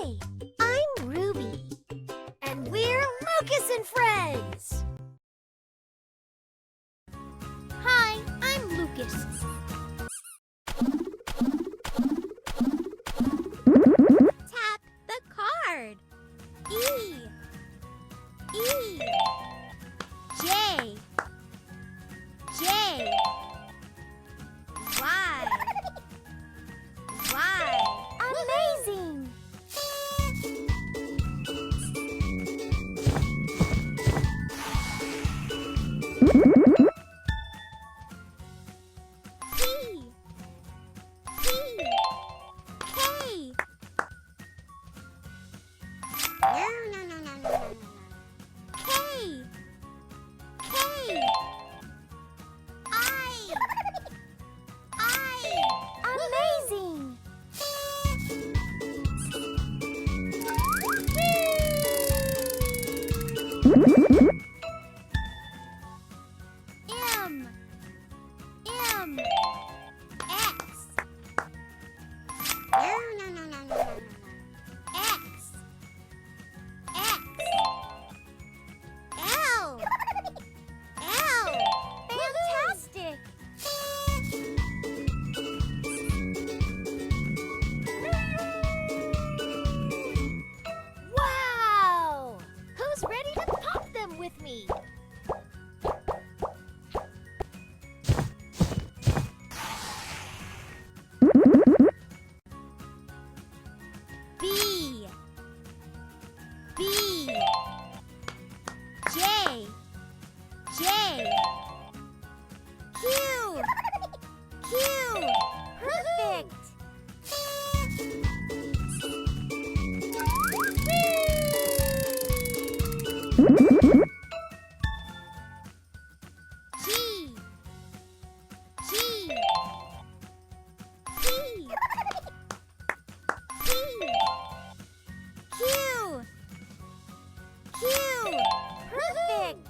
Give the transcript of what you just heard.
Hi, I'm Ruby, and we're Lucas and Friends. Hi, I'm Lucas. Tap the card. E, J, Y. Amazing! P, K. No. K, I. Amazing! M, X. No. X. L. Fantastic! Wow! Who's ready to pop them with me? B, J. Q. Perfect! G. P. Q. Perfect!